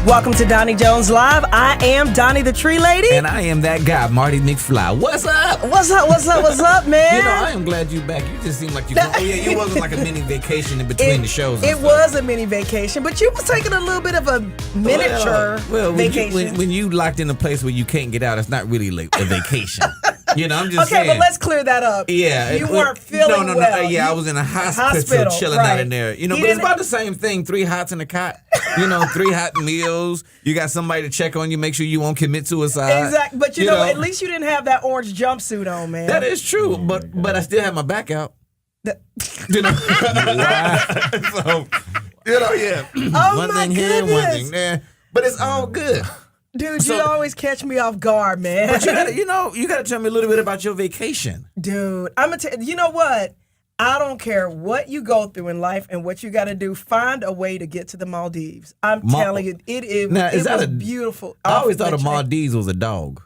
Welcome to Donnie Jones Live. I am Donnie the Tree Lady. And I am that guy, Marty McFly. What's up? What's up, man? You know, I am glad you back. You just seem like you. It wasn't like a mini vacation in between the shows. It was a mini vacation, but you was taking a little bit of a miniature vacation. When you locked in a place where you can't get out, it's not really like a vacation. You know, I'm just saying. Okay, but let's clear that up. Yeah. You weren't feeling well. Yeah, I was in a hospital chilling out in there. You know, but it's about the same thing. 3 hots in a cot. You know, 3 hot meals. You got somebody to check on you, make sure you won't commit suicide. Exactly. But you know, at least you didn't have that orange jumpsuit on, man. That is true. But I still have my back out. You know? So, yeah. Oh, one thing here, one thing there. But it's all good. Dude, you always catch me off guard, man. But you gotta tell me a little bit about your vacation. Dude, I'm gonna tell you know what? I don't care what you go through in life and what you got to do. Find a way to get to the Maldives. I'm telling you, it was beautiful. I always thought the Maldives was a dog.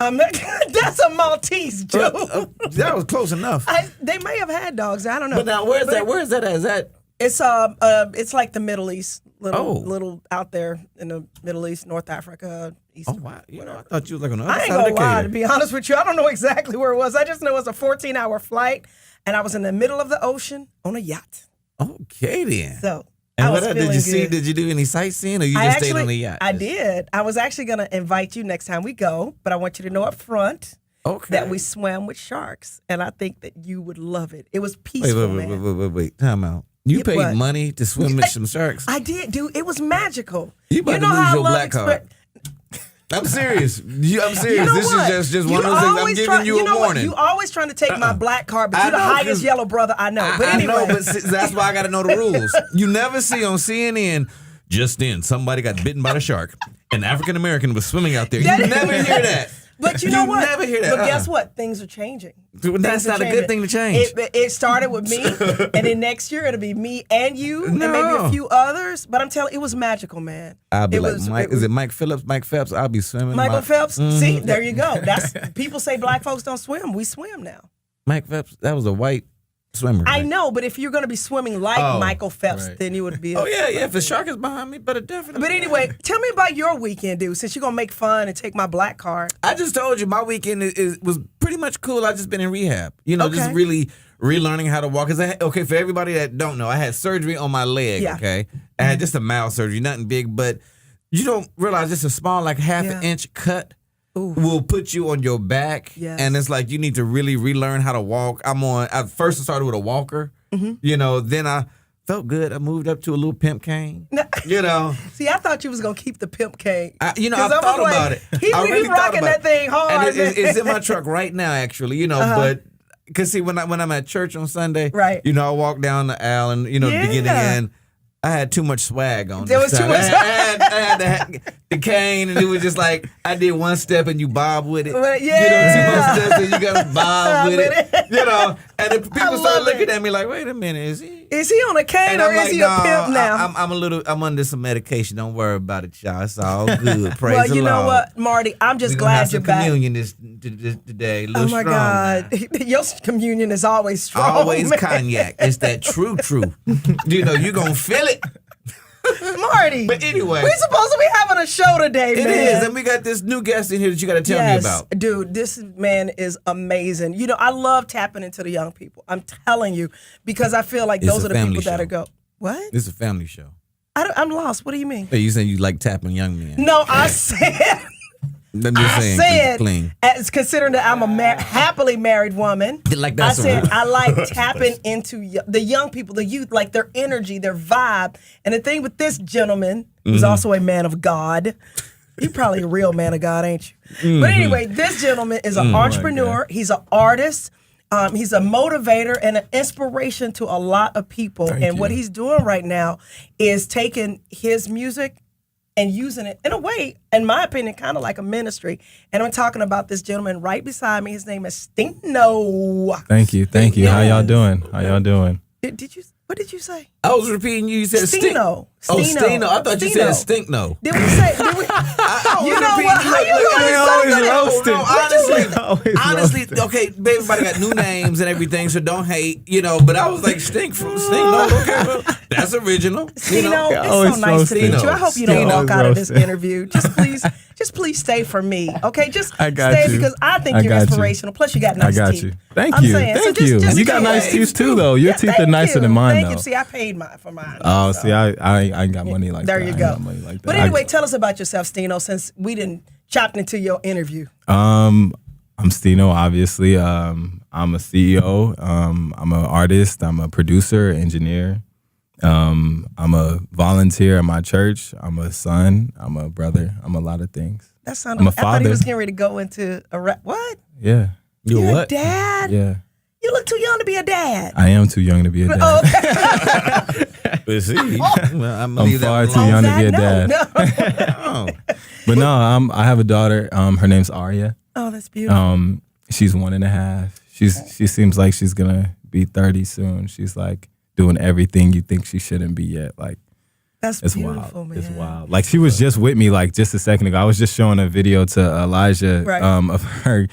That's a Maltese, dude. That was close enough. They may have had dogs. I don't know. But now, where's that? Where's that at? Is that? It's like the Middle East, little out there in the Middle East, North Africa, East. Oh wow! I thought you was like on the other I ain't side of the gonna lie, to be honest with you, I don't know exactly where it was. I just know it was a 14-hour flight, and I was in the middle of the ocean on a yacht. Okay then. So. And what did you see? Did you do any sightseeing, or you just stayed on the yacht? I did. I was actually gonna invite you next time we go, but I want you to know up front. Okay. That we swam with sharks, and I think that you would love it. It was peaceful, Wait. Time out. You paid money to swim with some sharks? I did, dude. It was magical. You about to lose your black card. I'm serious. I'm serious. You know this what? is just one of those things. I'm giving you a warning. You always trying to take my black card, but you're the highest yellow brother I know. But anyway. I know, but that's why I got to know the rules. You never see on CNN, just then somebody got bitten by a shark. An African American was swimming out there. You never hear that. But you know what? You never hear that. But guess what? Things are changing. That's not a good thing to change. It started with me, and then next year it'll be me and you, and maybe a few others. But I'm telling you, it was magical, man. I'll be Mike. Is it Mike Phillips? Mike Phelps? I'll be swimming. Michael Phelps? Mm-hmm. See, there you go. People say black folks don't swim. We swim now. Mike Phelps, that was a white swimmer. I know, but if you're going to be swimming like Michael Phelps, then you would be. Yeah. If the shark is behind me, but definitely. But anyway, tell me about your weekend, dude. Since you're going to make fun and take my black card. I just told you my weekend was pretty much cool. I just been in rehab. You know, just really relearning how to walk. Okay, for everybody that don't know, I had surgery on my leg. Yeah. Okay, I had just a mild surgery, nothing big, but you don't realize just a small, like half an inch cut. Ooh. Will put you on your back, and it's like you need to really relearn how to walk. I first started with a walker, you know, then I felt good. I moved up to a little pimp cane, you know. See, I thought you was going to keep the pimp cane. I thought about it. He rocking that thing hard. And it's in my truck right now, actually, you know, but because see, when I'm at church on Sunday, right, I walk down the aisle and, the beginning end. I had too much swag on. There was too much swag. I had the cane, and it was just like I did one step and you bob with it. Well, 2 more steps and you got to bob with it. You know, and then people started looking at me like, "Wait a minute, is he on a cane or is he a pimp now?" I'm under some medication. Don't worry about it, y'all. It's all good. Praise the Lord. Well, you know what, Marty? I'm just glad you're back. Communion today. Oh my God, your communion is always strong. Always cognac. It's that true. You're gonna feel it. Marty. But anyway. We're supposed to be having a show today, man. It is. And we got this new guest in here that you got to tell me about. Dude, this man is amazing. I love tapping into the young people. I'm telling you. Because I feel like those are the people that go. What? This is a family show. I'm lost. What do you mean? Hey, you saying you like tapping young men. No, I said... I said, as considering that I'm a happily married woman, I said I like tapping into the young people, the youth, like their energy, their vibe. And the thing with this gentleman, who's also a man of God, you're probably a real man of God, ain't you? But anyway, this gentleman is an entrepreneur. He's an artist. He's a motivator and an inspiration to a lot of people. What he's doing right now is taking his music and using it in a way, in my opinion, kind of like a ministry. And I'm talking about this gentleman right beside me. His name is Stino. Thank you. How y'all doing? Did you? What did you say? I was repeating you. You said Stino. Stino. I thought you said Stinkno. Did we say? You know what? How you always roasting. Honestly, honestly, okay, everybody got new names and everything, so don't hate, but I was like, Stink, no, okay, well, that's original. Stino, it's so nice to meet you. I hope you don't walk out of this interview. Just please stay for me, okay? Just stay because I think you're inspirational. Plus, you got nice teeth. I got you. Thank you. Thank you. You got nice teeth too, though. Your teeth are nicer than mine, though. Thank you. See, I paid for mine. Oh, see, I ain't got money like that. There you go. But anyway, tell us about yourself, Stino, since we didn't chop into your interview. I'm Stino, obviously. I'm a CEO. I'm an artist. I'm a producer, engineer. I'm a volunteer at my church. I'm a son. I'm a brother. I'm a lot of things. That sounded. I'm a father. I thought he was getting ready to go into a rap. What? Yeah. You're what? A dad? Yeah. You look too young to be a dad. I am too young to be a dad. Oh, okay. But see, I'm far too young to be a dad. No. But no, I have a daughter. Her name's Arya. Oh, that's beautiful. She's 1.5. She seems like she's gonna be 30 soon. She's like doing everything you think she shouldn't be yet. Like that's beautiful, wild. Man. It's wild. Like she was just with me like just a second ago. I was just showing a video to Elijah of her.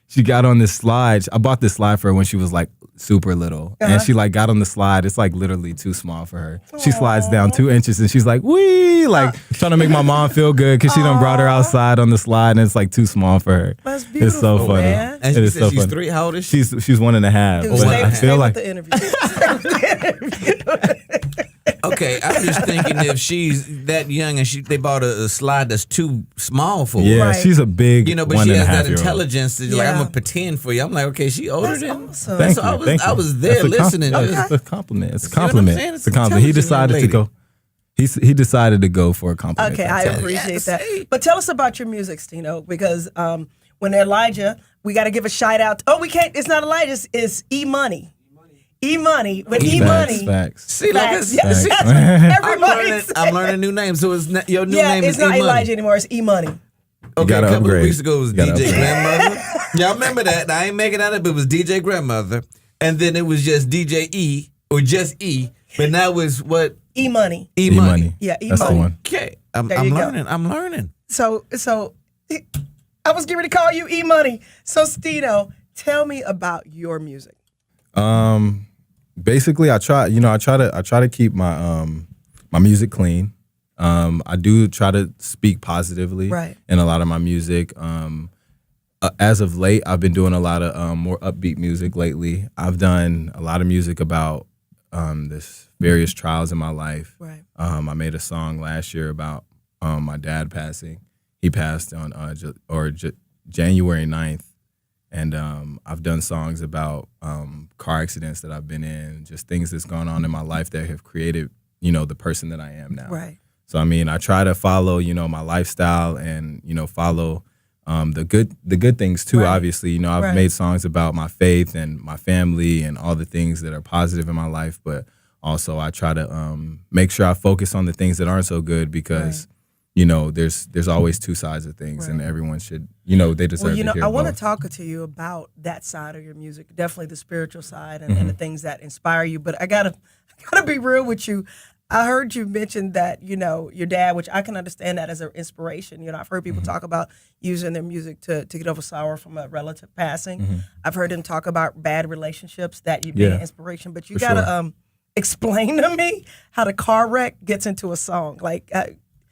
She got on this slide. I bought this slide for her when she was like super little. And she like got on the slide. It's like literally too small for her. She slides down 2 inches and she's like, wee, like trying to make my mom feel good because she done brought her outside on the slide and it's like too small for her. That's beautiful. It's so funny. Man. And she said she's 3. How old is she? She's 1.5. Dude, I feel like the interview. Okay, I'm just thinking if she's that young and they bought a slide that's too small for her. Yeah, she's a big but she has that intelligence that like, I'm going to pretend for you. I'm like, okay, she older than awesome. Thank so you. I was there listening. It's a compliment. It's a compliment. It's a compliment. He decided to go. He decided to go for a compliment. Okay, I appreciate that. But tell us about your music, Stino, because when Elijah, we got to give a shout out. Oh, we can't. It's not Elijah. It's E-Money. E-Money, with E-Money. Facts. See, like yes, everybody. I'm learning new names, so it's not, your new name is E-Money. It's not E-Money. Elijah anymore. It's E-Money. Okay, a couple of weeks ago it was DJ Grandmother. Y'all remember that? I ain't making that up. It was DJ Grandmother, and then it was just DJ E or just E. But now it's what? E-Money. E-Money. Yeah, E-Money. That's the one. Okay, I'm learning. I'm learning. So I was getting ready to call you E-Money. So Stino, tell me about your music. Basically, I try to keep my my music clean. I do try to speak positively in a lot of my music. As of late, I've been doing a lot of more upbeat music lately. I've done a lot of music about this various trials in my life. Right. I made a song last year about my dad passing. He passed on January 9th. And I've done songs about car accidents that I've been in, just things that's gone on in my life that have created, the person that I am now. Right. So I mean, I try to follow, my lifestyle and follow the good things too. Right. Obviously, I've made songs about my faith and my family and all the things that are positive in my life, but also I try to make sure I focus on the things that aren't so good because. There's always two sides of things, and everyone should, they deserve to hear I want to both. talk to you about that side of your music, definitely the spiritual side and the things that inspire you. But I gotta be real with you. I heard you mention that, your dad, which I can understand that as an inspiration. I've heard people talk about using their music to get over sorrow from a relative passing. I've heard them talk about bad relationships that you'd be an inspiration. But you gotta explain to me how the car wreck gets into a song. Like.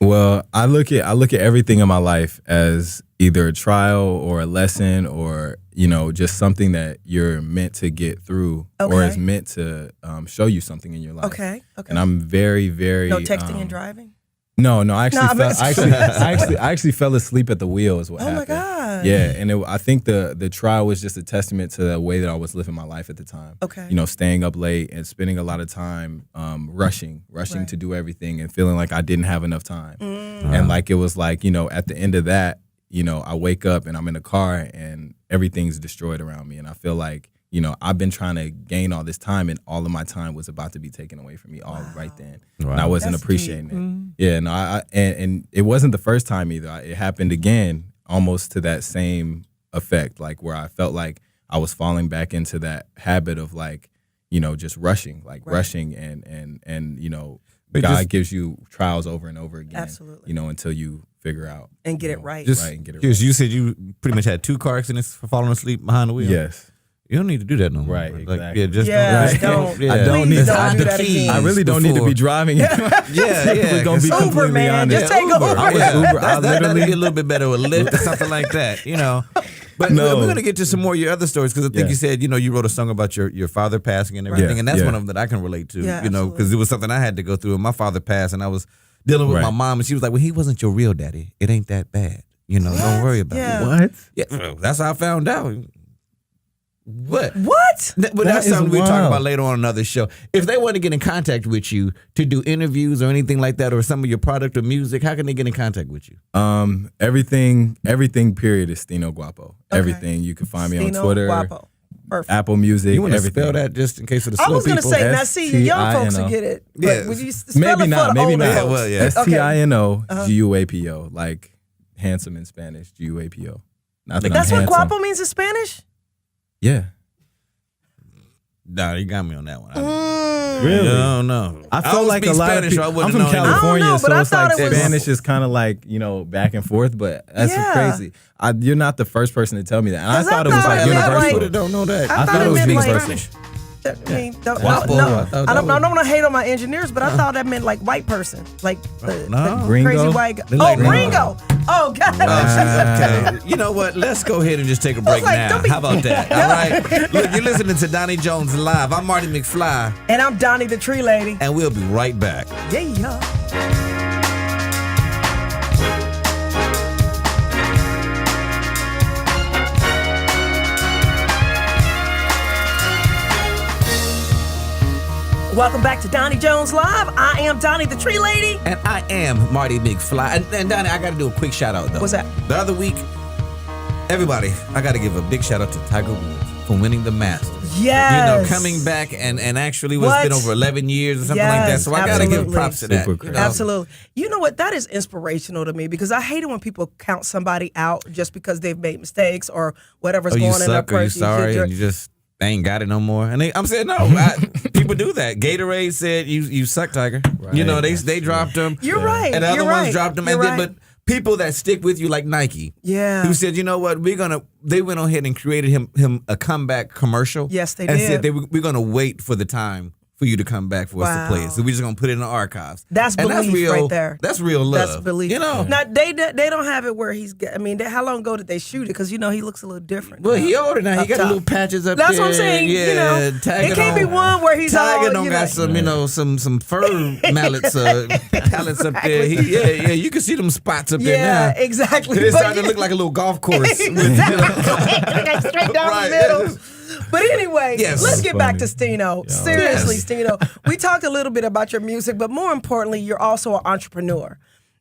Well, I look at everything in my life as either a trial or a lesson or, just something that you're meant to get through or is meant to show you something in your life. Okay. And I'm very, very... No texting and driving? No, I actually fell asleep at the wheel is what happened. Oh, my God. Yeah, and I think the trial was just a testament to the way that I was living my life at the time. Okay. Staying up late and spending a lot of time rushing to do everything and feeling like I didn't have enough time. And like it was like, at the end of that, I wake up and I'm in a car and everything's destroyed around me. And I feel like, I've been trying to gain all this time and all of my time was about to be taken away from me right then. Wow. And I wasn't appreciating it. Yeah, no, and it wasn't the first time either. It happened again almost to that same effect, like where I felt like I was falling back into that habit of like, just rushing and God gives you trials over and over again. Absolutely. You know, until you figure out and get it right. And get it right. You said you pretty much had 2 car accidents for falling asleep behind the wheel. Yes. You don't need to do that no more. Right, Like, exactly. don't. I don't need to. I really don't need to be driving. Yeah. Gonna be Uber, man. honest. Just take Uber. I literally get a little bit better with Lyft or something like that, you know. But we're going to get to some more of your other stories because I think you said, you know, you wrote a song about your father passing and everything. And that's one of them that I can relate to, you know, because it was something I had to go through. And my father passed and I was dealing with my mom and she was like, well, he wasn't your real daddy. It ain't that bad. You know, don't worry about it. What? Yeah, that's how I found out. What? But that's something we talk about later on another show. If they want to get in contact with you to do interviews or anything like that, or some of your product or music, how can they get in contact with you? Everything. Period is Stino Guapo. Okay. Everything. You can find me on Twitter, Guapo. Perfect. Apple Music. You want to spell that just in case of the slow people? I was going to say, now see, your young folks will get it. But would you spell maybe it not. For the maybe older not. folks? Well, yeah. Stino Guapo, like handsome in Spanish. Guapo. That's what Guapo means in Spanish? Yeah. Nah, you got me on that one. Really? No. I feel like a lot of people. I'm from California, so it's like Spanish is kind of like, you know, back and forth, but that's crazy. You're not the first person to tell me that. And I thought it was like universal. Don't know that. I thought it was universal. I don't want to hate on my engineers, but I thought that meant like white person, like the crazy white guy. Oh, gringo. Oh, God. Okay. You know what? Let's go ahead and just take a break now. How about that? All right. Look, you're listening to Donnie Jones Live. I'm Marty McFly. And I'm Donnie the Tree Lady. And we'll be right back. Yeah. Welcome back to Donnie Jones Live. I am Donnie the Tree Lady. And I am Marty McFly. And Donnie, I got to do a quick shout out, though. What's that? The other week, everybody, I got to give a big shout out to Tiger Woods for winning the Masters. Yes. You know, coming back and actually it's been over 11 years or something like that. So I got to give props to that. You know? Absolutely. You know what? That is inspirational to me because I hate it when people count somebody out just because they've made mistakes or whatever's going on in their person. You sorry and you just... They ain't got it no more. And I'm saying, no, people do that. Gatorade said, you suck, Tiger. Right. You know, they dropped him. You're right. And the other ones dropped him. You're right. But people that stick with you like Nike. Yeah. Who said, you know what, they went on ahead and created him a comeback commercial. Yes, they did. And said we're going to wait for the time for you to come back for us to play it. So we're just going to put it in the archives. That's belief real, right there. That's real love. That's belief. You know? Now, they don't have it where how long ago did they shoot it? Because, you know, he looks a little different. Well, he older now. He got little patches up there. That's what I'm saying. Yeah, you know, Tiger it can't be one where he's Tiger all, don't you got know. some fur pallets, pallets up there. You can see them spots up there now. Yeah, exactly. It's starting to look like a little golf course. Exactly. Straight down the middle. But anyway, let's get back to Stino. Yeah. Seriously, Stino. We talked a little bit about your music, but more importantly, you're also an entrepreneur.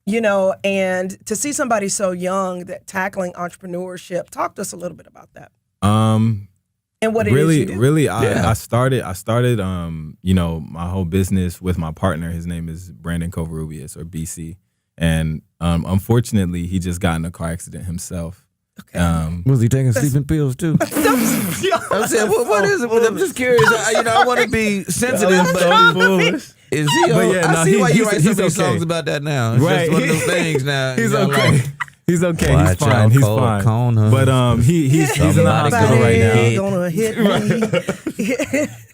You know, and to see somebody so young that tackling entrepreneurship, talk to us a little bit about that. And what it is you do. Really, I started, you know, my whole business with my partner. His name is Brandon Covarrubias, or BC. And unfortunately, he just got in a car accident himself. Okay. Was he taking sleeping pills too? I'm saying, what is it? I'm just curious. I want to be sensitive, but is he? I see why you write so many songs about that now. It's just one of those things now. He's okay. He's okay. Watch he's fine. He's fine. Cone, but he's in the hospital right now. Gonna hit me.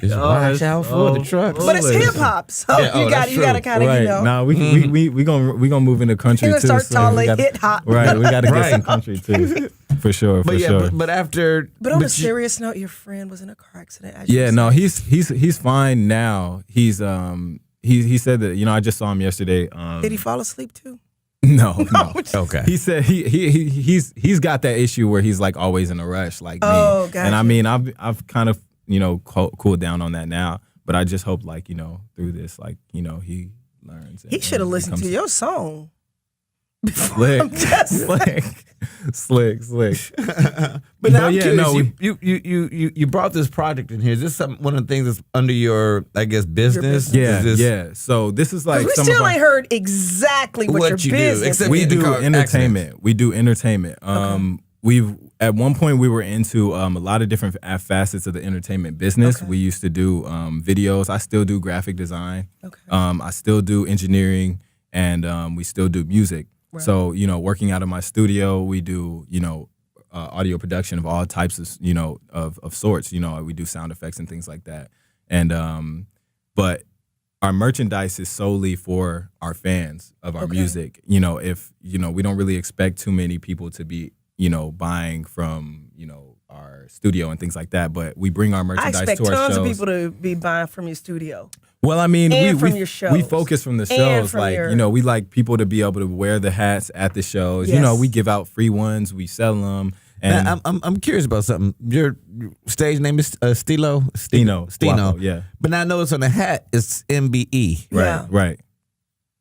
Just watch out for the trucks. But it's hip hop, so you got to kind of, you know. Nah, we gonna move in the country too. Start calling hip hop. Right, we gotta get some country too, for sure. But sure. But after. But on a serious note, your friend was in a car accident. No, he's fine now. He said that, you know, I just saw him yesterday. Did he fall asleep too? No. Okay. He said he's got that issue where he's like always in a rush, like me. Gotcha. And I mean, I've kind of, you know, cooled down on that now. But I just hope, like, you know, through this, like, you know, he learns. He should have listened to your song. Slick. But now I'm curious, you brought this project in here. Is this one of the things that's under your, I guess, business? Yeah. So this is like we still ain't heard exactly what your you business do. We do entertainment. We do entertainment. at one point we were into a lot of different facets of the entertainment business. We used to do videos. I still do graphic design. I still do engineering, and we still do music. Right. So, working out of my studio, we do, audio production of all types of, of sorts. We do sound effects and things like that. And but our merchandise is solely for our fans of our music. If we don't really expect too many people to be, buying from, our studio and things like that, but we bring our merchandise to our shows. I expect tons of people to be buying from your studio. Well, I mean, your shows. We focus from the shows. Like, we like people to be able to wear the hats at the shows. Yes. We give out free ones, we sell them. And now, I'm curious about something. Your stage name is Stino. Guapo, yeah. But now I notice on the hat it's MBE. Right.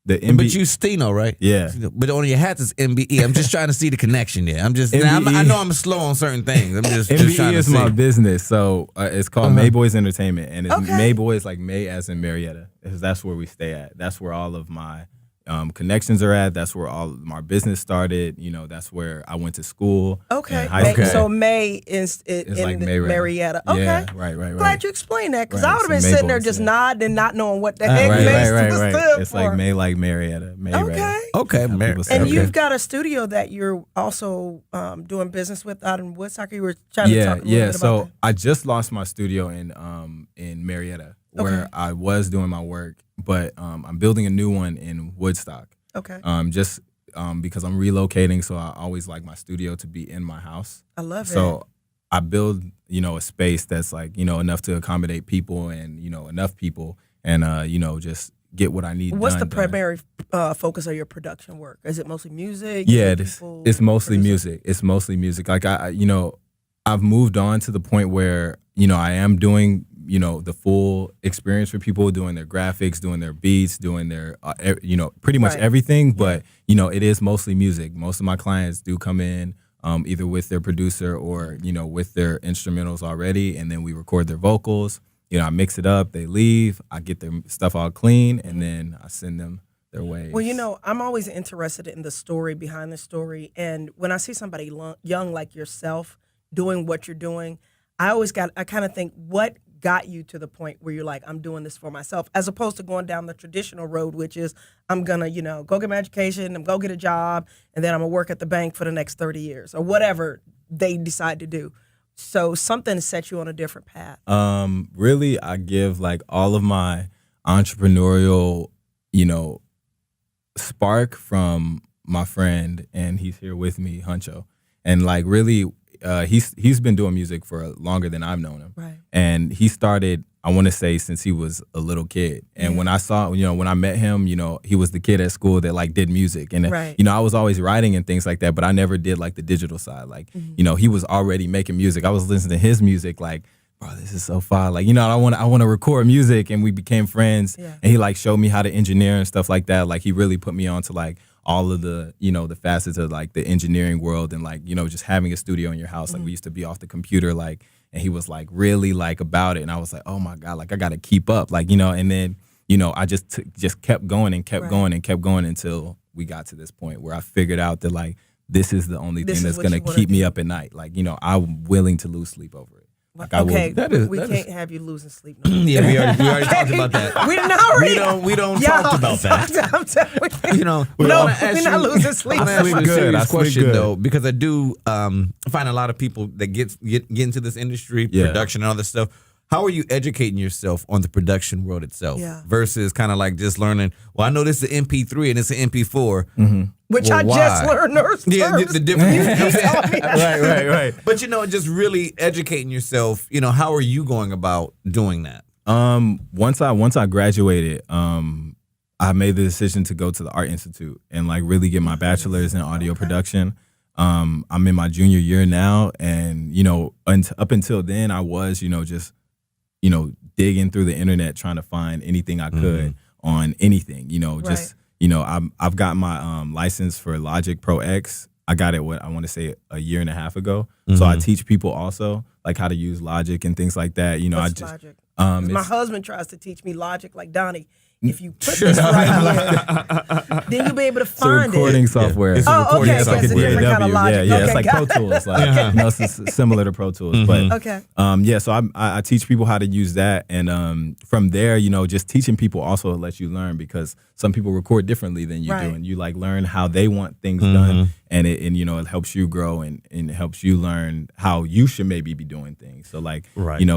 The MBE. But you Stino, right? Yeah. But on your hats it's MBE. I'm just trying to see the connection there. I know I'm slow on certain things. I'm just MBE trying to is see. My business, so it's called May Boys Entertainment, and it's May Boys like May as in Marietta, because that's where we stay at. That's where all of my connections are at. That's where all of my business started. That's where I went to school. So May is in like Marietta. Okay. Yeah, right. Glad you explained that, because I would have been sitting there just nodding and not knowing what the heck May stood It's for. like May, like Marietta. Okay. And you've got a studio that you're also doing business with out in Woodstock. You were trying to talk a little bit about that. I just lost my studio in Marietta, where I was doing my work, but I'm building a new one in Woodstock. Okay. Just because I'm relocating, so I always like my studio to be in my house. I love it. So I build, a space that's like, enough to accommodate people and, enough people and, just get what I need done. What's the primary focus of your production work? Is it mostly music? Yeah, it's mostly music. It's mostly music. Like I've moved on to the point where, I am doing, the full experience for people, doing their graphics, doing their beats, doing their, pretty much everything. But, it is mostly music. Most of my clients do come in either with their producer or, with their instrumentals already. And then we record their vocals. I mix it up, they leave, I get their stuff all clean, and then I send them their way. Well, I'm always interested in the story behind the story. And when I see somebody young like yourself doing what you're doing, I kind of think, what got you to the point where you're like, I'm doing this for myself, as opposed to going down the traditional road, which is I'm going to, go get my education, I'm going to get a job, and then I'm going to work at the bank for the next 30 years or whatever they decide to do. So something set you on a different path. Really, I give like all of my entrepreneurial, spark from my friend, and he's here with me, Huncho. And like really, he's been doing music for longer than I've known him. Right. And he started, I want to say, since he was a little kid. And when I saw, when I met him, he was the kid at school that like did music. And, I was always writing and things like that, but I never did like the digital side. Like, he was already making music. I was listening to his music like, bro, this is so fun. Like, I want to record music. And we became friends. Yeah. And he like showed me how to engineer and stuff like that. Like he really put me on to like all of the, the facets of like the engineering world and like, just having a studio in your house. Like we used to be off the computer, like, and he was like really like about it. And I was like, oh my God, like I got to keep up. Like, and then, I just kept going and kept going and kept going until we got to this point where I figured out that like, this is the only thing that's going to keep me up at night. Like, I'm willing to lose sleep over it. Like we can't have you losing sleep. No. Yeah, we already talked about that. We don't talk about that. We're not losing sleep. I'm asking a serious question though, because I do find a lot of people that get into this industry, production and all this stuff. How are you educating yourself on the production world itself versus kind of like just learning, well, I know this is an MP3 and it's an MP4. Mm-hmm. Which I just learned those terms. Yeah, the difference. Right. But, just really educating yourself, how are you going about doing that? Once I graduated, I made the decision to go to the Art Institute and like really get my bachelor's in audio production. I'm in my junior year now. And, up until then I was, just digging through the internet trying to find anything I could on anything, I've got my license for Logic Pro X. I got it, I want to say a year and a half ago. Mm-hmm. So I teach people also like how to use Logic and things like that. What's Logic? My husband tries to teach me Logic like Doni. if you put this right here, then you'll be able to find it's a recording software. It's a recording okay. software. It's a different kind of logic. Yeah, okay, it's like Pro Tools. Like, it's similar to Pro Tools. But so I teach people how to use that, and from there, just teaching people also lets you learn, because some people record differently than you do, and you like learn how they want things done, and it helps you grow, and it helps you learn how you should maybe be doing things. So like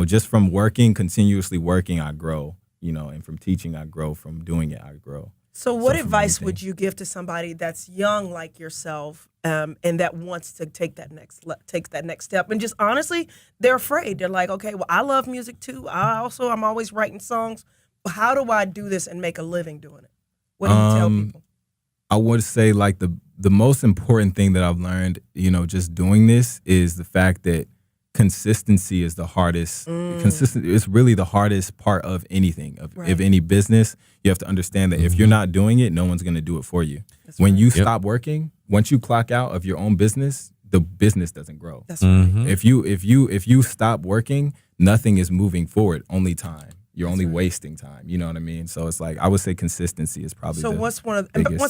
just from continuously working, I grow. And from teaching, I grow. From doing it, I grow. So what advice would you give to somebody that's young like yourself, and that wants to take that next step? And just honestly, they're afraid. They're like, okay, well, I love music too. I'm always writing songs. Well, how do I do this and make a living doing it? What do you tell people? I would say like the most important thing that I've learned, just doing this, is the fact that consistency is the hardest. It's really the hardest part of anything, of any business. You have to understand that if you're not doing it, no one's going to do it for you. That's when you stop working, once you clock out of your own business, the business doesn't grow. That's right. If you stop working, nothing is moving forward. Only time. You're only wasting time. You know what I mean? So it's like, I would say consistency is probably once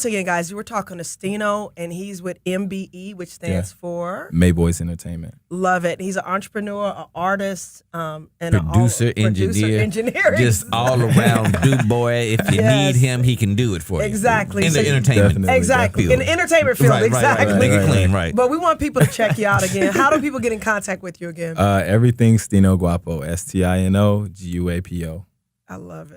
again, guys, you were talking to Stino, and he's with MBE, which stands for Mayboys Entertainment. Love it. He's an entrepreneur, an artist, and producer, engineer, just all around dude boy. If you need him, he can do it for you. Exactly. In the entertainment, exactly. In the entertainment field, exactly. Make it clean, right? But we want people to check you out again. How do people get in contact with you again? Everything Stino Guapo, Stino Guapo. I love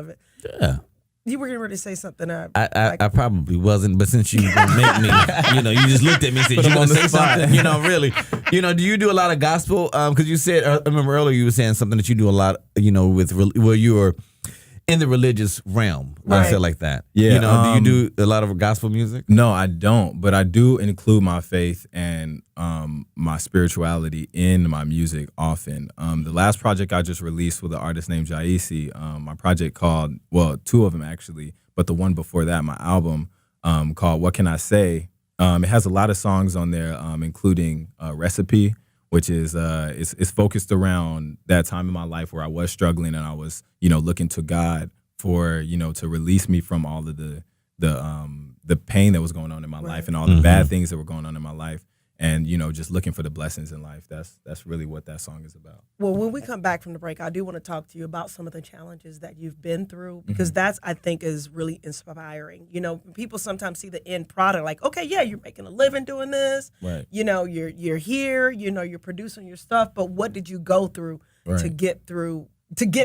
it. Yeah. You were getting ready to say something. I probably wasn't, but since you make me, you just looked at me and said, you want to say something? Really. Do you do a lot of gospel? Because you said, I remember earlier you were saying something that you do a lot, with where you were in the religious realm. I said like that. Yeah. Do you do a lot of gospel music? No, I don't. But I do include my faith and my spirituality in my music often. The last project I just released with an artist named Jaisi, my project called, two of them actually, but the one before that, my album called What Can I Say? It has a lot of songs on there, including Recipe, which is it's focused around that time in my life where I was struggling, and I was looking to God for to release me from all of the pain that was going on in my life and all the bad things that were going on in my life, and just looking for the blessings in life. That's really what that song is about. Well, when we come back from the break, I do want to talk to you about some of the challenges that you've been through, because that's, I think, is really inspiring. People sometimes see the end product like, okay, yeah, you're making a living doing this. Right. You're here. You're producing your stuff. But what did you go through to get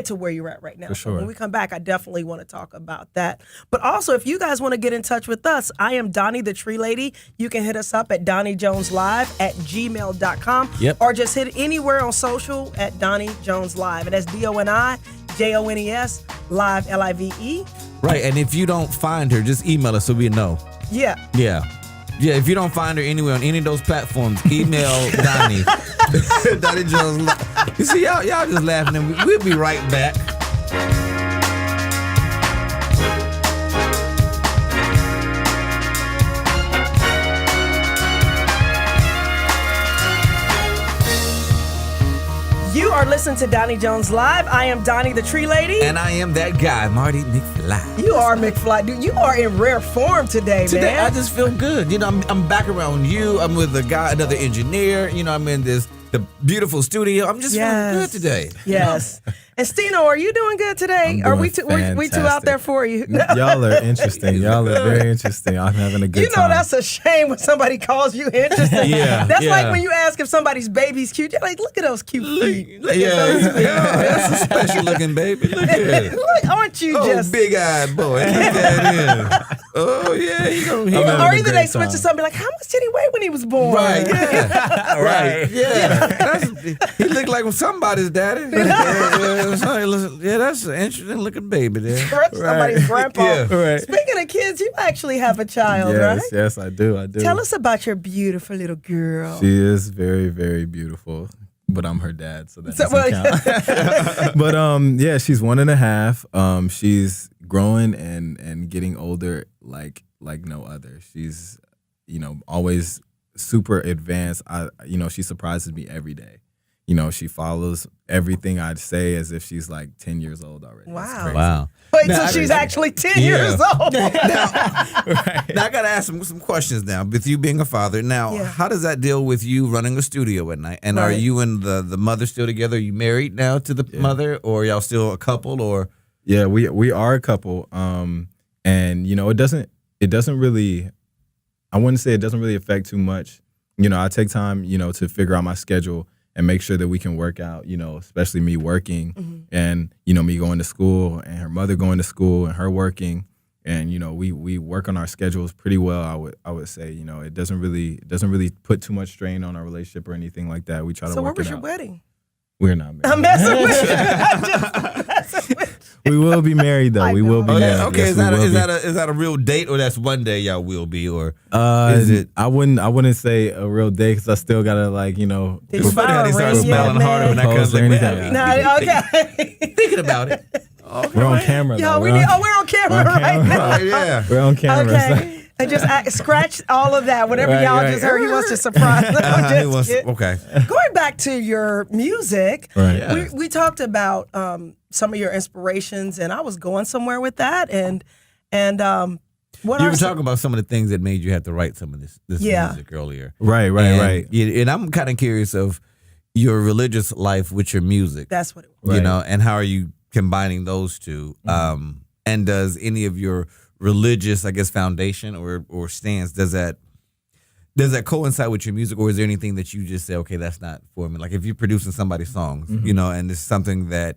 to where you're at right now? For sure. So when we come back, I definitely want to talk about that. But also, if you guys want to get in touch with us, I am Doni the Tree Lady. You can hit us up at DoniJonesLive@gmail.com. Yep. Or just hit anywhere on social at Doni Jones Live. And that's DoniJones Live, Live. Right. And if you don't find her, just email us so we know. Yeah. Yeah. Yeah, if you don't find her anywhere on any of those platforms, email Doni. Doni Jones. You see, y'all just laughing, and we'll be right back. You are listening to Doni Jones Live. I am Doni the Tree Lady. And I am that guy, Marty McFly. You are McFly. Dude, you are in rare form today, man. I just feel good. I'm back around you. I'm with a guy, another engineer. I'm in the beautiful studio. I'm just feeling good today. Yes. And Stino, are you doing good today? Are we too out there for you? Y'all are interesting. Y'all are very interesting. I'm having a good time. That's a shame when somebody calls you interesting. That's like when you ask if somebody's baby's cute. You're like, look at those cute feet. Look at those feet. That's a special looking baby. Look at it. Look, aren't you just big-eyed boy? Look at him. Oh yeah, or either they switch to something like, how much did he weigh when he was born? Right. Yeah. Right. Yeah. He looked like somebody's daddy. That's an interesting looking baby there. Somebody's grandpa. Right. Speaking of kids, you actually have a child, right? Yes, I do. Tell us about your beautiful little girl. She is very, very beautiful. But I'm her dad, so that doesn't count. But she's 1.5. She's growing and getting older like no other. She's always super advanced. She surprises me every day. she follows everything I'd say as if she's like 10 years old already. Wow. Wait, so she's actually 10 years old. Now I got to ask some questions now. With you being a father, now, how does that deal with you running a studio at night? And are you and the mother still together? Are you married now to the mother, or are y'all still a couple? Or Yeah, we are a couple. And, it doesn't really, I wouldn't say it doesn't really affect too much. I take time, to figure out my schedule and make sure that we can work out, especially me working and, me going to school and her mother going to school and her working. And, we work on our schedules pretty well, I would say. It doesn't really put too much strain on our relationship or anything like that. We try to work it out. So where was your wedding? We're not married. I'm messing with you. I'm just messing with you. We will be married though. We will be married. Okay, yes, is that a real date, or that's one day y'all will be, or is it? I wouldn't say a real date because I still gotta It's funny how they start smelling harder when that comes like No, okay. Thinking about it. Okay. We're on camera. Yo, we're on camera right now. Yeah, we're on camera. Okay. And just scratch all of that. Whatever y'all just heard, he wants to surprise them. Okay. Going back to your music, right. we talked about some of your inspirations, and I was going somewhere with that. And what you were talking about some of the things that made you have to write some of this music earlier. Right. And I'm kind of curious of your religious life with your music. That's what it was. And how are you combining those two? And does any of your religious, I guess, foundation or stance, does that coincide with your music, or is there anything that you just say, okay, that's not for me? Like if you're producing somebody's songs, and it's something that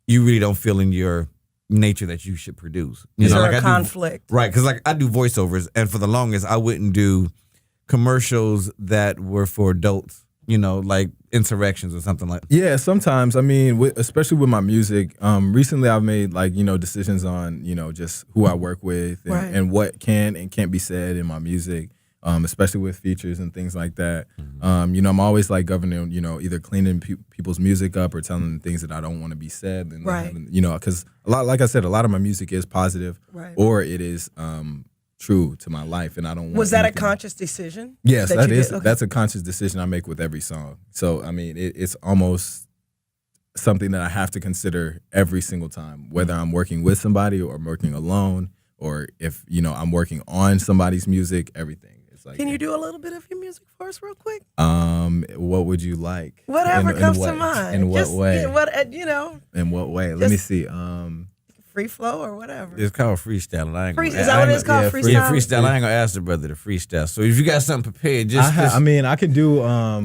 you really don't feel in your nature that you should produce. Is there a conflict? Right, because I do voiceovers, and for the longest, I wouldn't do commercials that were for adults. Like insurrections or something like that. Yeah, sometimes. I mean, especially with my music, recently I've made decisions on, just who I work with and what can and can't be said in my music, especially with features and things like that. Mm-hmm. I'm always governing, either cleaning people's music up or telling them things that I don't want to be said. And, because like I said, a lot of my music is positive or it is true to my life, and I don't want Was that a conscious decision? Yes, that is. Okay. That's a conscious decision I make with every song. So I mean, it's almost something that I have to consider every single time, whether I'm working with somebody or I'm working alone, or if I'm working on somebody's music. Everything. It's Can you do a little bit of your music for us, real quick? What would you like? Whatever comes to mind. In what way? In what way? Let me see. Free flow or whatever. It's called freestyling. Is that what it's called? Freestyle? Yeah, freestyle. I ain't gonna ask the brother to freestyle. So if you got something prepared, I could do. Let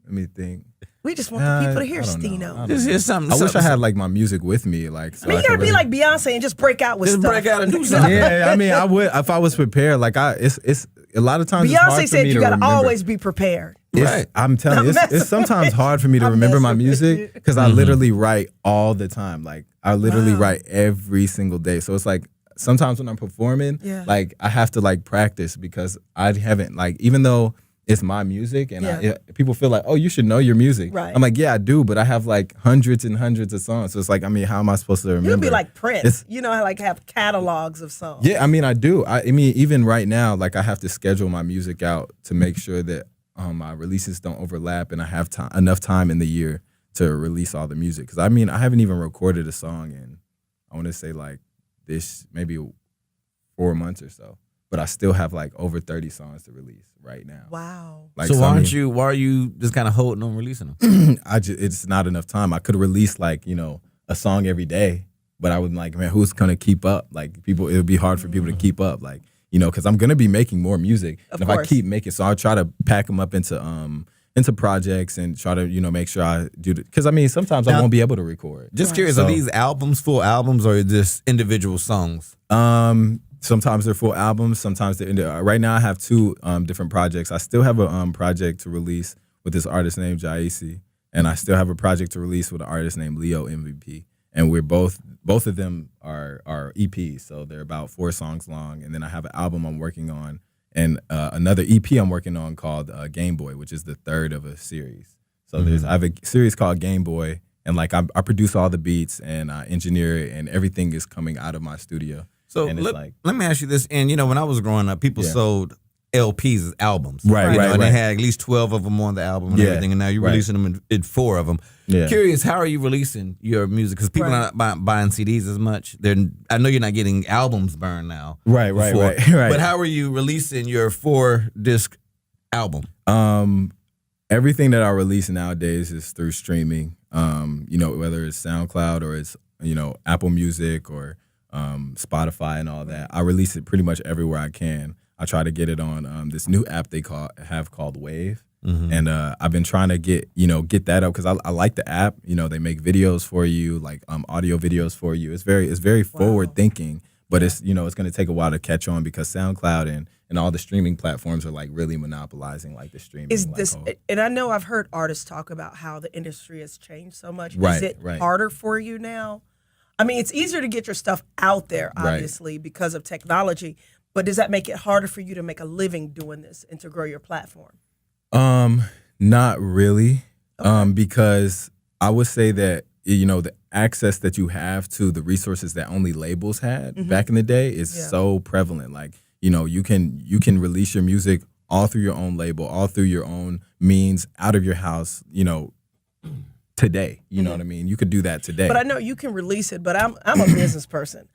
me think. We just want the people to hear Stino. Just hear something. I wish I had my music with me. So you gotta be like Beyonce and just break out with stuff. Just break out and do something. Yeah, I mean, I would if I was preprepared. It's a lot of times. Beyonce said you gotta always be prepared. Right. I'm telling you, it's sometimes hard for me to remember my music because I literally write all the time. I literally write every single day. So it's sometimes when I'm performing, I have to practice because I haven't even though it's my music and people feel like, oh, you should know your music. Right. I'm yeah, I do, but I have hundreds and hundreds of songs. So it's how am I supposed to remember? You'd be like Prince. Have catalogs of songs. Yeah, I mean, I do. I mean, even right now, I have to schedule my music out to make sure that my releases don't overlap and I have enough time in the year to release all the music. Because I mean, I haven't even recorded a song in, I want to say this maybe 4 months or so. But I still have over 30 songs to release right now. Wow. So why are you just kind of holding on releasing them? It's not enough time. I could release a song every day, but I would man, who's gonna keep up? It would be hard for people to keep up. Because I'm gonna be making more music. Of and course. If I keep making, so I'll try to pack them up into projects and try to make sure I do it. Because I mean, sometimes I won't be able to record. Just curious, are these albums, full albums, or just individual songs? Sometimes they're full albums. Sometimes they're right now I have 2 different projects. I still have a project to release with this artist named Jaisi, and I still have a project to release with an artist named Leo MVP. And we're both of them are EPs, so they're about 4 songs long. And then I have an album I'm working on, and another EP I'm working on called Game Boy, which is the 3rd of a series. So I have a series called Game Boy, and I produce all the beats and I engineer it, and everything is coming out of my studio. So let me ask you this. And when I was growing up, people sold LPs, albums. Right, right, And they right. had at least 12 of them on the album and everything, and now you're releasing them in 4 of them. Yeah. Curious, how are you releasing your music? Because people are not buying CDs as much. I know you're not getting albums burned now. Right. But how are you releasing your 4-disc album? Everything that I release nowadays is through streaming. Whether it's SoundCloud or it's Apple Music or Spotify and all that. I release it pretty much everywhere I can. I try to get it on this new app they have called Wave, and I've been trying to get that up because I like the app. They make videos for you, like audio videos for you. It's very forward thinking, but it's it's going to take a while to catch on because SoundCloud and all the streaming platforms are like really monopolizing like the streaming. And I know I've heard artists talk about how the industry has changed so much. Right, is it harder for you now? I mean, it's easier to get your stuff out there, obviously, because of technology. But does that make it harder for you to make a living doing this and to grow your platform? Not really, because I would say that the access that you have to the resources that only labels had back in the day is so prevalent. Like you can release your music all through your own label, all through your own means, out of your house. Today, you know what I mean. You could do that today. But I know you can release it. But I'm a business person.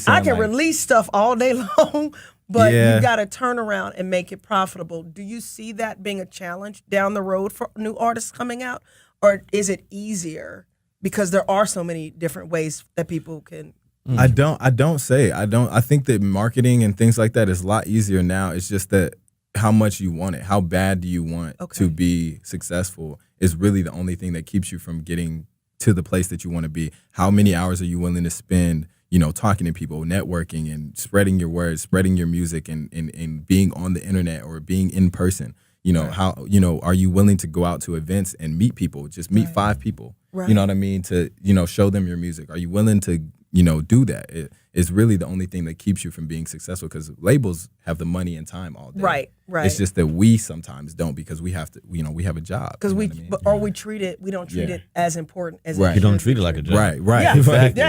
I can release stuff all day long, but you got to turn around and make it profitable. Do you see that being a challenge down the road for new artists coming out? Or is it easier because there are so many different ways that people can? I think that marketing and things like that is a lot easier now. It's just that how much you want it, how bad do you want to be successful is really the only thing that keeps you from getting to the place that you want to be. How many hours are you willing to spend talking to people, networking and spreading your words, spreading your music and being on the internet or being in person. How are you willing to go out to events and meet people, just meet 5 people, you know what I mean, to show them your music? Are you willing to do that? It's really the only thing that keeps you from being successful because labels have the money and time all day. Right. It's just that we sometimes don't because we have to, we have a job. Because we don't treat it as important as you don't treat it like a job. Right. Yeah, exactly.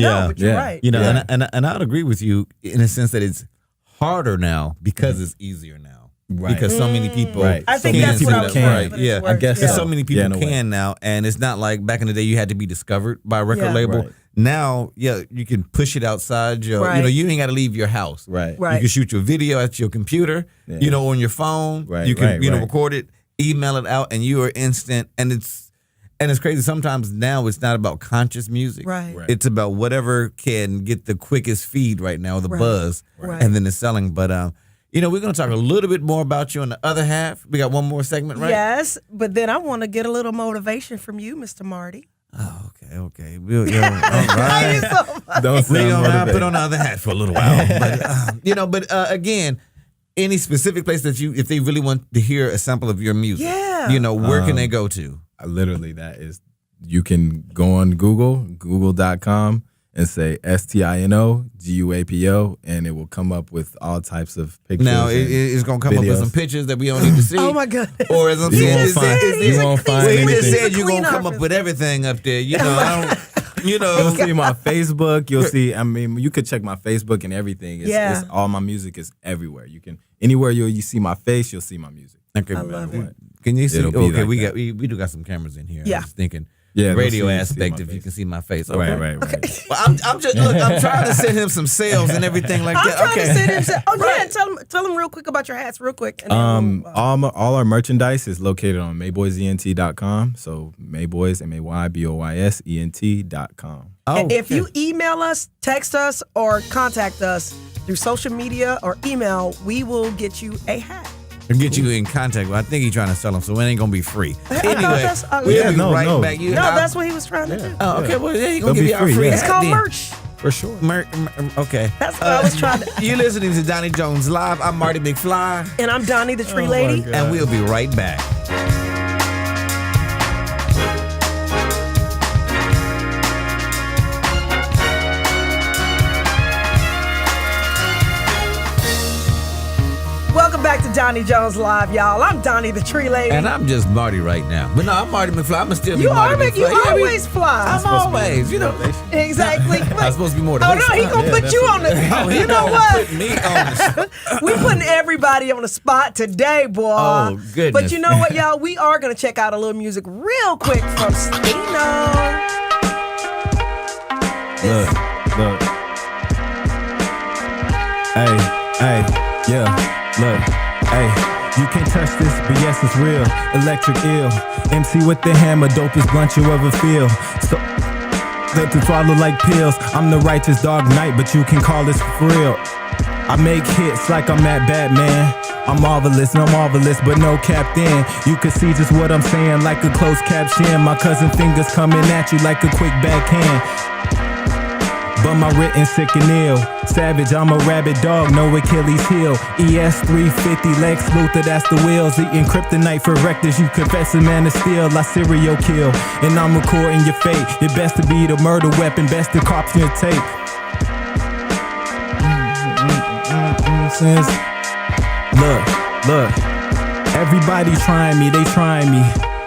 But you're right. And I'd agree with you in a sense that it's harder now because it's easier now. Right. Because so many people I think that's what I was can. Right. Yeah. I guess so many people can now. And it's not like back in the day you had to be discovered by a record label. Right. Now, you can push it outside your, you ain't got to leave your house. Right. You can shoot your video at your computer, on your phone. Right. You can, record it, email it out, and you are instant. And it's crazy. Sometimes now it's not about conscious music. Right. It's about whatever can get the quickest feed right now, the buzz, and then it's selling. But, we're going to talk a little bit more about you on the other half. We got one more segment, right? Yes, but then I want to get a little motivation from you, Mr. Marty. Oh, okay. All right. We're gonna put on the other hat for a little while, but again, any specific place that if they really want to hear a sample of your music, where can they go to? Literally, you can go on google.com and say STINO GUAPO, and it will come up with all types of pictures. Now it's gonna come up with some pictures that we don't need to see. Oh my goodness! Or as I'm saying, you won't find he anything. just said you're gonna come up with everything up there. You'll see my Facebook. You'll see. I mean, you could check my Facebook and everything. It's all my music is everywhere. You can anywhere you see my face, you'll see my music. Okay, I love it. Can you see? Okay, like we do got some cameras in here. Yeah. I'm just thinking. Yeah, radio aspect if you can see my face. Okay. Right. Well, I'm just I'm trying to send him some sales and everything like that. I'm trying to send him. Tell him real quick about your hats, real quick. And all our merchandise is located on mayboysent.com. So Mayboys MAYBOYSENT.com. And if you email us, text us, or contact us through social media or email, we will get you a hat. And get you in contact with. I think he's trying to sell them, so it ain't gonna be free. Anyway, we'll be right back. That's what he was trying to do. Oh, okay. Well, he's gonna give you our free. It's called merch. For sure. Okay. That's what I was trying to. You're listening to Donnie Jones Live. I'm Marty McFly. And I'm Donnie the Tree Lady. And we'll be right back. Donnie Jones Live, y'all. I'm Donnie the Tree Lady. And I'm just Marty right now. But no, I'm Marty McFly. I'm still be Marty McFly. You always fly. I'm always, Exactly. I'm supposed to be more than Oh, no, he going to put you on the... Oh, you know what? Put me on the spot. We putting everybody on the spot today, boy. Oh, goodness. But you know what, y'all? We are going to check out a little music real quick from Stino. Look. Hey, yeah, look, hey. You can't touch this, but yes, it's real. Electric ill. MC with the hammer, dopest blunt you ever feel. So, let to swallow like pills. I'm the righteous Dark Knight, but you can call this for real. I make hits like I'm at Batman. I'm marvelous, but no captain. You can see just what I'm saying, like a closed caption. My cousin fingers coming at you like a quick backhand. But my written sick and ill. Savage, I'm a rabid dog, no Achilles heel. ES 350, Lex Luthor, that's the wheels. Eating kryptonite for rectors, you confess a man of steel. I serial kill, and I'm recording your fate. It best to be the murder weapon, best to copy your tape. Look, everybody trying me, they trying me.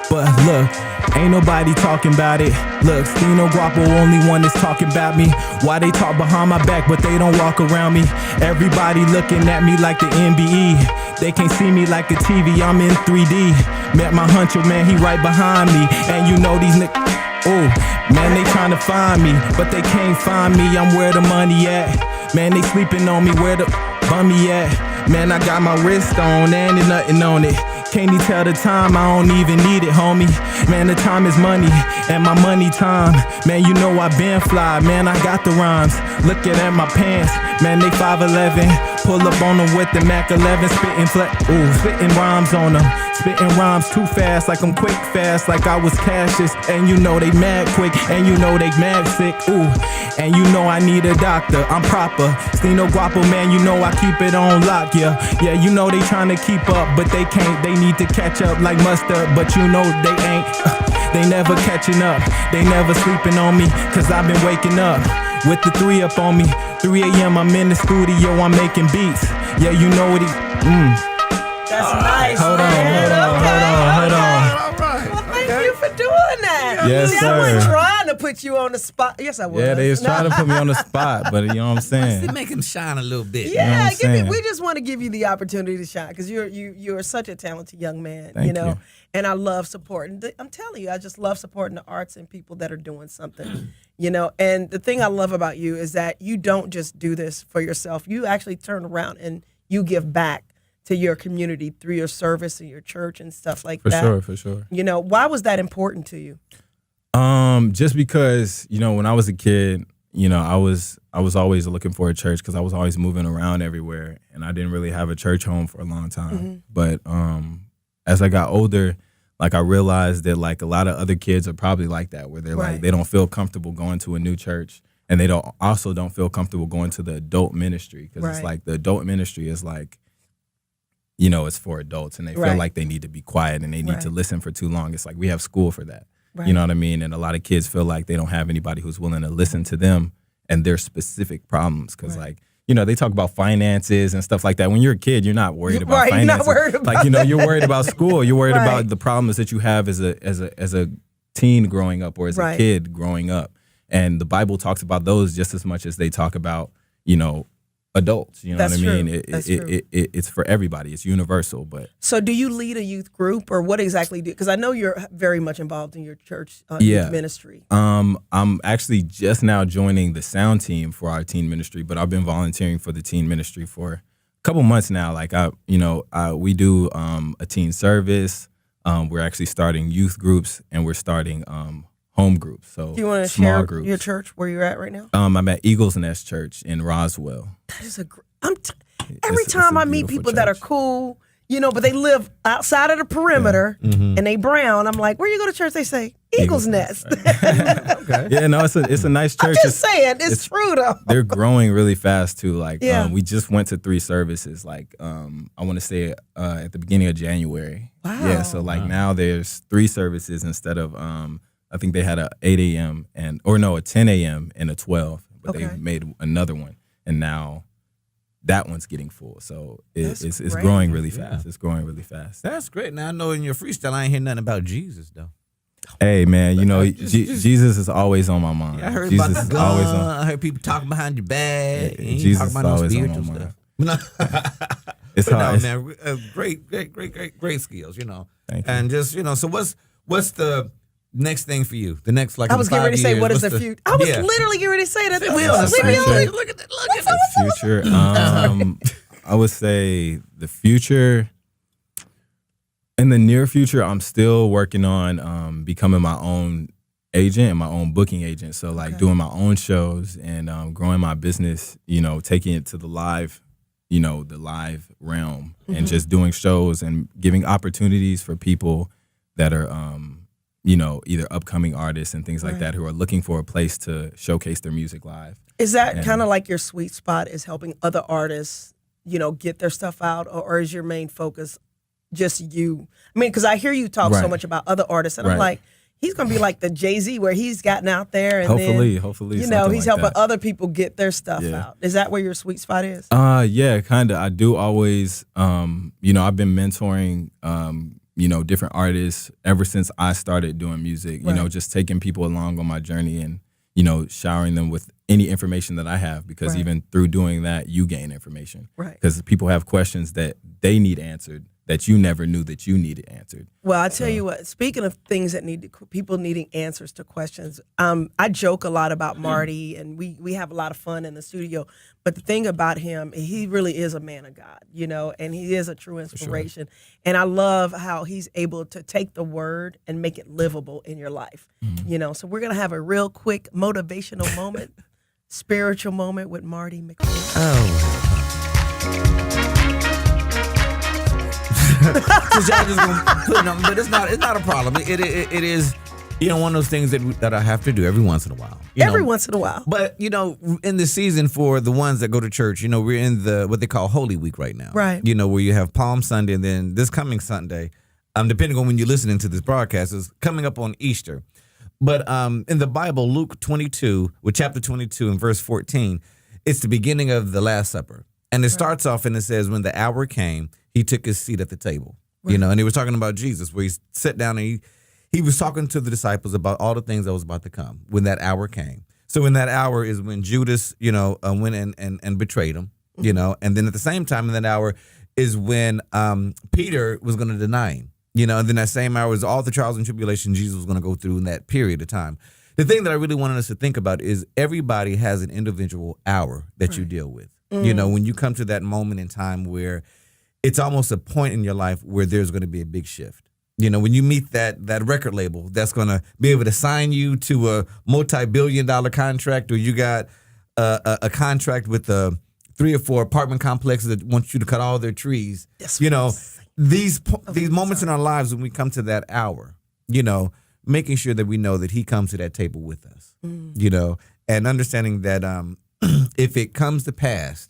But look, ain't nobody talking about it. Look, Stino Guapo, only one that's talking about me. Why they talk behind my back, but they don't walk around me. Everybody looking at me like the NBA. They can't see me like a TV, I'm in 3D. Met my hunter, man, he right behind me. And you know these ooh, man, they trying to find me, but they can't find me. I'm where the money at. Man, they sleeping on me, where the bummy at. Man, I got my wrist on and there's nothing on it. Can't you tell the time? I don't even need it, homie. Man, the time is money, and my money time. Man, you know I been fly, man, I got the rhymes. Looking at my pants, man, they 5'11". Pull up on them with the Mac 11, spitting rhymes on them. Spitting rhymes too fast, like I'm quick fast, like I was Cassius. And you know they mad quick, and you know they mad sick, ooh. And you know I need a doctor, I'm proper. Stino Guapo, man, you know I keep it on lock, yeah. Yeah, you know they trying to keep up, but they can't. They need to catch up like mustard, but you know they ain't. They never catching up, they never sleeping on me, cause I've been waking up with the 3 up on me. 3 a.m. I'm in the studio, I'm making beats. Yeah, you know what That's nice. Hold on. Well, thank you for doing that. Yes, See, sir. I wasn't trying to put you on the spot. Yes, I was. Yeah, they was trying to put me on the spot, but you know what I'm saying. Still make him shine a little bit. Yeah, you know we just want to give you the opportunity to shine because you're such a talented young man. Thank you know, you. And I love supporting. I'm telling you, I just love supporting the arts and people that are doing something. You know, and the thing I love about you is that you don't just do this for yourself. You actually turn around and you give back to your community through your service and your church and stuff like that. For sure. You know, why was that important to you? Just because, you know, when I was a kid, you know, I was always looking for a church because I was always moving around everywhere, and I didn't really have a church home for a long time. But as I got older, like I realized that like a lot of other kids are probably like that, where they're like they don't feel comfortable going to a new church, and they don't feel comfortable going to the adult ministry because it's like the adult ministry is like, you know, it's for adults, and they feel like they need to be quiet and they need to listen for too long. It's like we have school for that. You know what I mean? And a lot of kids feel like they don't have anybody who's willing to listen to them and their specific problems. Because, like, you know, they talk about finances and stuff like that. When you're a kid, you're not worried about finances. You're not worried about like, you know, you're worried about school. You're worried about the problems that you have as a teen growing up or as a kid growing up. And the Bible talks about those just as much as they talk about, you know, adults. You know what I mean? It's for everybody. It's universal. But so, do you lead a youth group, or what exactly do? Because I know you're very much involved in your church youth ministry. I'm actually just now joining the sound team for our teen ministry, but I've been volunteering for the teen ministry for a couple months now. Like we do a teen service. We're actually starting youth groups, and we're starting home groups. So do you want to share your church where you're at right now? I'm at Eagles Nest Church in Roswell. That is every time I meet people that are cool, you know, but they live outside of the perimeter and they brown, I'm like, where you go to church? They say Eagles Nest. Okay. Yeah, no, it's a nice church. I'm just saying, it's true though. They're growing really fast too. Like we just went to 3 services. Like I want to say at the beginning of January. Wow. Yeah, so like now there's 3 services instead of I think they had a 8 a.m. a 10 a.m. and a 12, but they made another one. And now that one's getting full. So it's growing really fast. It's growing really fast. That's great. Now I know in your freestyle I ain't hear nothing about Jesus though. Hey man, you know Jesus is always on my mind. Yeah, I heard Jesus about the gun. I heard people talking behind your back. Yeah, Jesus is always on my mind. It's hard. No, man, great skills. You know, thank you. And just so what's the next thing for you? The next I was getting ready to say what is the future. I was literally getting ready to say that. Look at the future. I would say the future. In the near future, I'm still working on becoming my own agent and my own booking agent. So like doing my own shows and growing my business, taking it to the live, the live realm and just doing shows and giving opportunities for people that are, either upcoming artists and things like that who are looking for a place to showcase their music live. Is that kind of like your sweet spot, is helping other artists, get their stuff out, or is your main focus just you? I mean, because I hear you talk so much about other artists, and I'm like, he's going to be like the Jay-Z where he's gotten out there and hopefully, he's like helping other people get their stuff out. Is that where your sweet spot is? Yeah, kind of. I do always, I've been mentoring, different artists ever since I started doing music, just taking people along on my journey and, showering them with any information that I have, because even through doing that, you gain information. Right. Because people have questions that they need answered that you never knew that you needed answered. Well, I tell you what, speaking of things that people needing answers to questions, I joke a lot about Marty, and we have a lot of fun in the studio. But the thing about him, he really is a man of God, and he is a true inspiration. Sure. And I love how he's able to take the word and make it livable in your life. Mm-hmm. So we're going to have a real quick motivational moment, spiritual moment with Marty McFly. Since y'all just gonna put it on, but it's not a problem. It is one of those things that I have to do every once in a while. Once in a while. But in the season for the ones that go to church, we're in what they call Holy Week right now. Right. Where you have Palm Sunday, and then this coming Sunday, depending on when you're listening to this broadcast, is coming up on Easter. But in the Bible, Luke 22, with chapter 22 and verse 14, it's the beginning of the Last Supper. And it starts off and it says, when the hour came, he took his seat at the table, and he was talking about Jesus, where he sat down and he was talking to the disciples about all the things that was about to come when that hour came. So in that hour is when Judas, went and betrayed him, and then at the same time in that hour is when Peter was going to deny him, and then that same hour is all the trials and tribulations Jesus was going to go through in that period of time. The thing that I really wanted us to think about is everybody has an individual hour that you deal with. When you come to that moment in time where it's almost a point in your life where there's going to be a big shift. When you meet that record label that's going to be able to sign you to a multi-billion-dollar contract, or you got a contract with 3 or 4 apartment complexes that want you to cut all their trees. These moments in our lives when we come to that hour, making sure that we know that he comes to that table with us, and understanding that if it comes to pass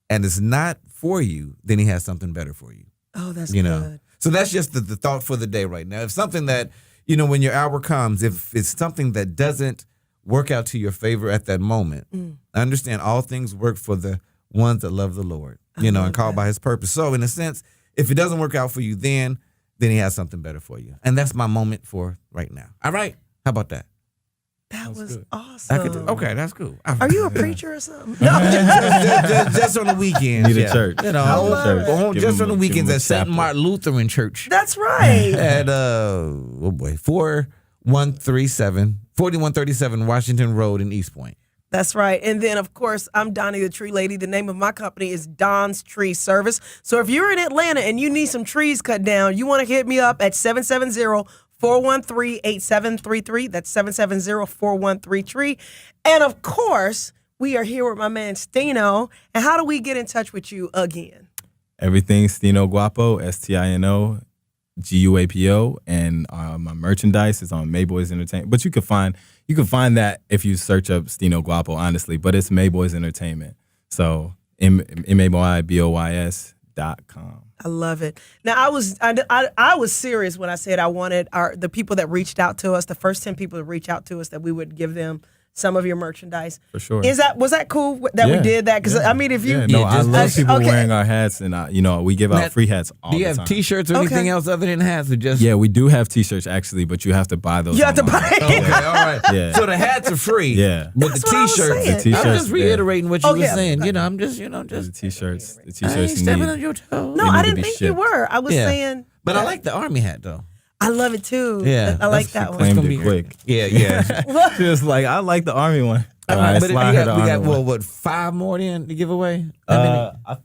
and it's not for you, then he has something better for you. Oh, that's good. So that's just the thought for the day right now. If something that, when your hour comes, if it's something that doesn't work out to your favor at that moment, understand all things work for the ones that love the Lord, and called by his purpose. So in a sense, if it doesn't work out for you then he has something better for you. And that's my moment for right now. All right. How about that? That was awesome. Okay, that's cool. Are you a preacher or something? No, just on the weekends. Need a church. Just on the weekends at St. Martin Lutheran Church. That's right. At 4137 Washington Road in East Point. That's right. And then, of course, I'm Doni the Tree Lady. The name of my company is Don's Tree Service. So if you're in Atlanta and you need some trees cut down, you want to hit me up at 770-413-8733. That's 770-413-TREE. And, of course, we are here with my man Stino. And how do we get in touch with you again? Everything Stino Guapo, STINO GUAPO, and my merchandise is on Mayboys Entertainment. But you can find that if you search up Stino Guapo, honestly. But it's Mayboys Entertainment. So MAYBOYS.com. I love it. Now I was serious when I said I wanted the people that reached out to us, the first 10 people to reach out to us, that we would give them some of your merchandise. For sure. Was that cool that we did that? Because I mean, if you I love people wearing our hats, and we give out free hats all the time. Do you have T-shirts or anything else other than hats? Or just we do have T-shirts actually, but you have to buy those. You have to buy. Okay, all right. Yeah. So the hats are free. Yeah. But the T-shirts, I'm just reiterating what you were saying. I'm just the T-shirts. The I ain't T-shirts stepping on your toes. No, I didn't think you were. I was saying. But I like the Army hat though. I love it too. Yeah, I like that one. Claimed it quick. Yeah. She was like, I like the Army one. But we got 5 more then to give away? There's a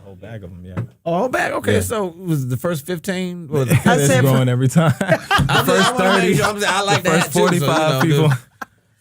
whole bag of them, Oh, whole bag? Okay, so it was the first 15? It's growing every time. The first 30. I like the first 45 people.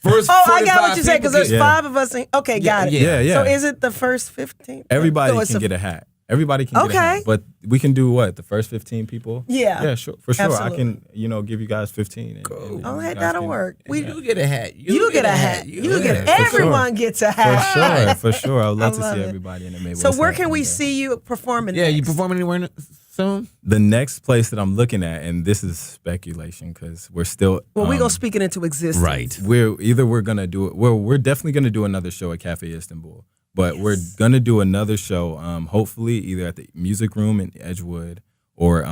I got what you said, because there's 5 of us. Okay, got it. Yeah. So is it the first 15? Everybody can get a hat. Everybody can get a hat. But we can do what? The first 15 people? Yeah. Yeah, sure. For sure. Absolutely. I can, give you guys 15. Cool. That'll work. You get a hat. You get a hat. Everyone gets a hat. For sure. I would love to see everybody in the Mayweather. So where can we see you performing next? You performing anywhere soon? The next place that I'm looking at, and this is speculation because we're still... Well, we're going to speak it into existence. Right. We're going to do it... Well, we're definitely going to do another show at Cafe Istanbul. But we're going to do another show, hopefully either at the Music Room in Edgewood or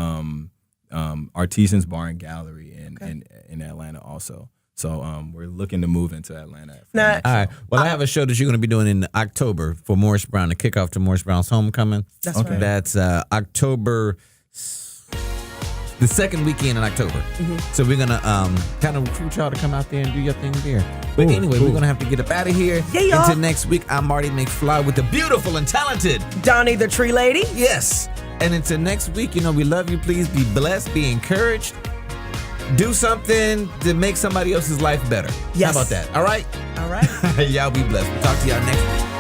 Artisans Bar and Gallery in Atlanta also. So we're looking to move into Atlanta. All right. Well, I have a show that you're going to be doing in October for Morris Brown, the kickoff to Morris Brown's homecoming. That's right. That's October... the second weekend in October. Mm-hmm. So we're going to kind of recruit y'all to come out there and do your thing there. But anyway, we're going to have to get up out of here. Yeah, until next week, I'm Marty McFly with the beautiful and talented Doni the Tree Lady. Yes. And until next week, we love you. Please be blessed, be encouraged. Do something to make somebody else's life better. Yes. How about that? All right? All right. Y'all be blessed. We'll talk to y'all next week.